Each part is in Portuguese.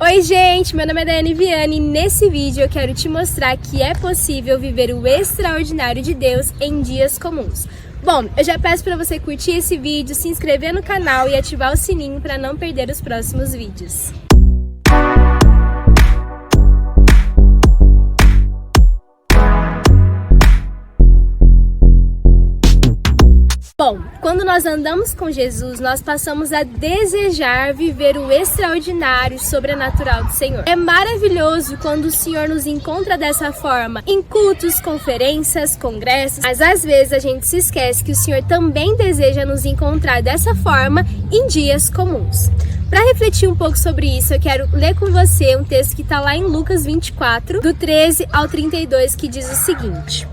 Oi gente, meu nome é Daiane Viane e nesse vídeo eu quero te mostrar que é possível viver o extraordinário de Deus em dias comuns. Bom, eu já peço para você curtir esse vídeo, se inscrever no canal e ativar o sininho para não perder os próximos vídeos. Bom, quando nós andamos com Jesus, nós passamos a desejar viver o extraordinário e sobrenatural do Senhor. É maravilhoso quando o Senhor nos encontra dessa forma, em cultos, conferências, congressos, mas às vezes a gente se esquece que o Senhor também deseja nos encontrar dessa forma em dias comuns. Para refletir um pouco sobre isso, eu quero ler com você um texto que está lá em Lucas 24, do 13 ao 32, que diz o seguinte: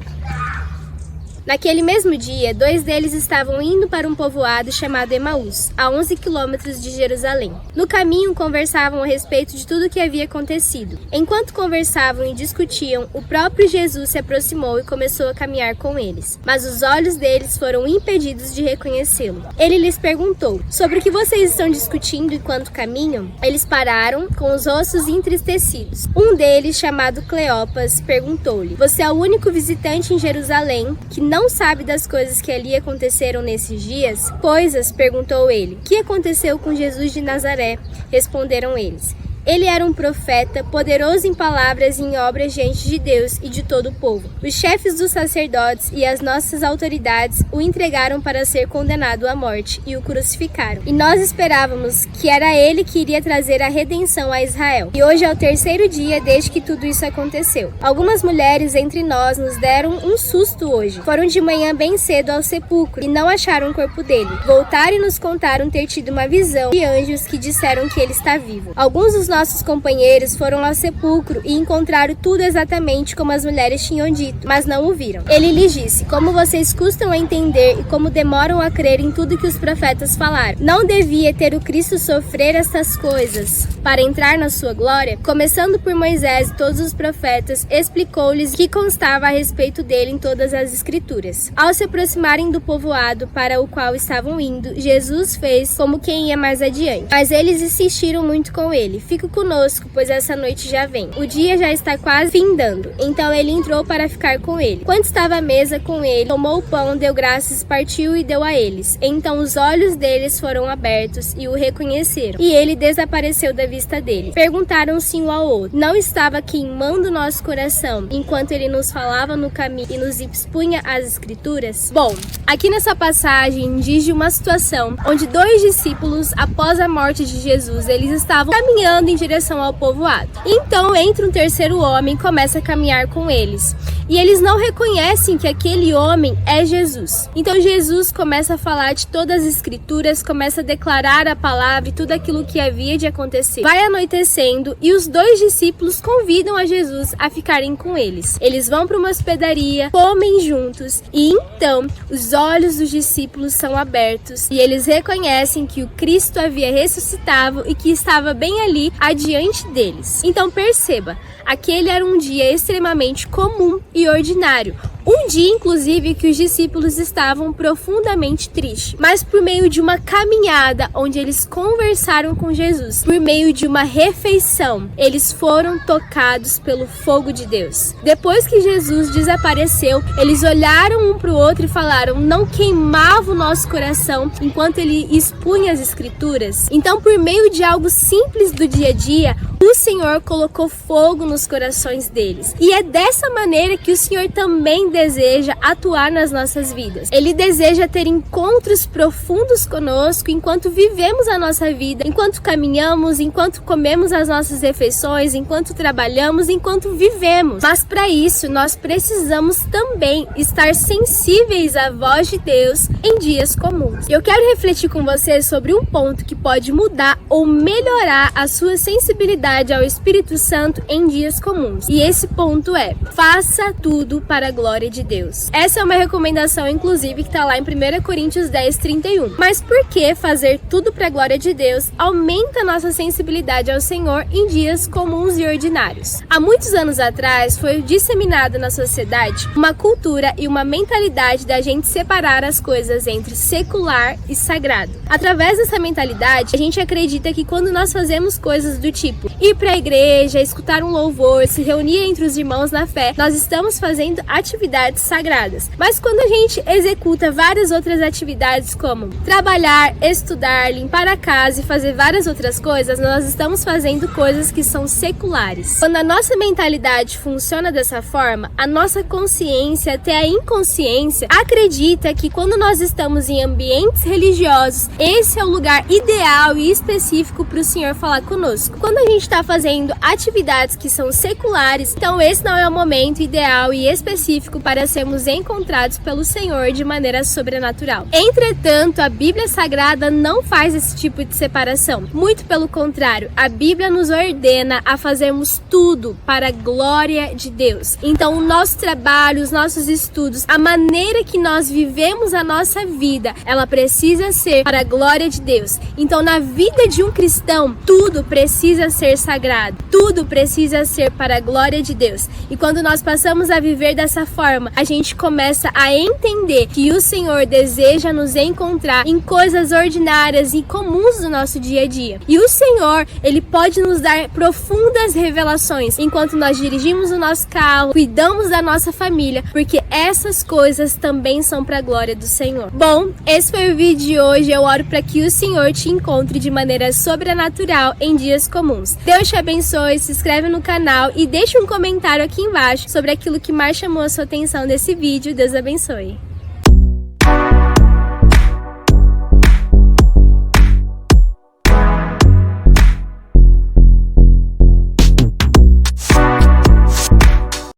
Naquele mesmo dia, 2 deles estavam indo para um povoado chamado Emaús, a 11 quilômetros de Jerusalém. No caminho, conversavam a respeito de tudo o que havia acontecido. Enquanto conversavam e discutiam, o próprio Jesus se aproximou e começou a caminhar com eles. Mas os olhos deles foram impedidos de reconhecê-lo. Ele lhes perguntou: sobre o que vocês estão discutindo enquanto caminham? Eles pararam, com os rostos entristecidos. Um deles, chamado Cleopas, perguntou-lhe: você é o único visitante em Jerusalém que não sabe das coisas que ali aconteceram nesses dias? Coisas, perguntou ele. Que aconteceu com Jesus de Nazaré? Responderam eles. Ele era um profeta, poderoso em palavras e em obras diante de Deus e de todo o povo. Os chefes dos sacerdotes e as nossas autoridades o entregaram para ser condenado à morte e o crucificaram. E nós esperávamos que era ele que iria trazer a redenção a Israel. E hoje é o 3º dia desde que tudo isso aconteceu. Algumas mulheres entre nós nos deram um susto hoje. Foram de manhã bem cedo ao sepulcro e não acharam o corpo dele. Voltaram e nos contaram ter tido uma visão de anjos que disseram que ele está vivo. Alguns dos nossos companheiros foram ao sepulcro e encontraram tudo exatamente como as mulheres tinham dito, mas não o viram. Ele lhes disse: como vocês custam a entender e como demoram a crer em tudo que os profetas falaram. Não devia ter o Cristo sofrer estas coisas para entrar na sua glória? Começando por Moisés e todos os profetas, explicou-lhes o que constava a respeito dele em todas as escrituras. Ao se aproximarem do povoado para o qual estavam indo, Jesus fez como quem ia mais adiante. Mas eles insistiram muito com ele: fica conosco, pois essa noite já vem. O dia já está quase findando. Então ele entrou para ficar com ele. Quando estava à mesa com ele, tomou o pão, deu graças, partiu e deu a eles. Então os olhos deles foram abertos e o reconheceram. E ele desapareceu da vista deles. Perguntaram-se um ao outro: não estava queimando nosso coração enquanto ele nos falava no caminho e nos expunha as escrituras? Bom, aqui nessa passagem diz de uma situação onde 2 discípulos, após a morte de Jesus, eles estavam caminhando em direção ao povoado. Então entra um 3º homem e começa a caminhar com eles. E eles não reconhecem que aquele homem é Jesus. Então Jesus começa a falar de todas as escrituras, começa a declarar a palavra e tudo aquilo que havia de acontecer. Vai anoitecendo e os 2 discípulos convidam a Jesus a ficarem com eles. Eles vão para uma hospedaria, comem juntos e então os olhos dos discípulos são abertos e eles reconhecem que o Cristo havia ressuscitado e que estava bem ali adiante deles. Então perceba, aquele era um dia extremamente comum e ordinário. Um dia, inclusive, que os discípulos estavam profundamente tristes, mas por meio de uma caminhada onde eles conversaram com Jesus, por meio de uma refeição, eles foram tocados pelo fogo de Deus. Depois que Jesus desapareceu, eles olharam um para o outro e falaram: não queimava o nosso coração enquanto ele expunha as escrituras? Então, por meio de algo simples do dia a dia, o Senhor colocou fogo nos corações deles. E é dessa maneira que o Senhor também deseja atuar nas nossas vidas. Ele deseja ter encontros profundos conosco enquanto vivemos a nossa vida, enquanto caminhamos, enquanto comemos as nossas refeições, enquanto trabalhamos, enquanto vivemos. Mas para isso, nós precisamos também estar sensíveis à voz de Deus em dias comuns. Eu quero refletir com você sobre um ponto que pode mudar ou melhorar a sua sensibilidade ao Espírito Santo em dias comuns. E esse ponto é: faça tudo para a glória de Deus. Essa é uma recomendação, inclusive, que está lá em 1 Coríntios 10:31. Mas por que fazer tudo para a glória de Deus aumenta a nossa sensibilidade ao Senhor em dias comuns e ordinários? Há muitos anos atrás, foi disseminada na sociedade uma cultura e uma mentalidade da gente separar as coisas entre secular e sagrado. Através dessa mentalidade, a gente acredita que quando nós fazemos coisas do tipo ir para a igreja, escutar um louvor, se reunir entre os irmãos na fé, nós estamos fazendo atividades sagradas. Mas quando a gente executa várias outras atividades como trabalhar, estudar, limpar a casa e fazer várias outras coisas, nós estamos fazendo coisas que são seculares. Quando a nossa mentalidade funciona dessa forma, a nossa consciência, até a inconsciência, acredita que quando nós estamos em ambientes religiosos, esse é o lugar ideal e específico para o Senhor falar conosco. Quando a gente está fazendo atividades que são seculares, então esse não é o momento ideal e específico para sermos encontrados pelo Senhor de maneira sobrenatural. Entretanto, a Bíblia Sagrada não faz esse tipo de separação. Muito pelo contrário, a Bíblia nos ordena a fazermos tudo para a glória de Deus. Então, o nosso trabalho, os nossos estudos, a maneira que nós vivemos a nossa vida, ela precisa ser para a glória de Deus. Então, na vida de um cristão, tudo precisa ser sagrado, tudo precisa ser para a glória de Deus. E quando nós passamos a viver dessa forma, a gente começa a entender que o Senhor deseja nos encontrar em coisas ordinárias e comuns do nosso dia a dia. E o Senhor, Ele pode nos dar profundas revelações enquanto nós dirigimos o nosso carro, cuidamos da nossa família, porque essas coisas também são para a glória do Senhor. Bom, esse foi o vídeo de hoje. Eu oro para que o Senhor te encontre de maneira sobrenatural em dias comuns. Deus te abençoe, se inscreve no canal e deixa um comentário aqui embaixo sobre aquilo que mais chamou a sua atenção desse vídeo. Deus abençoe.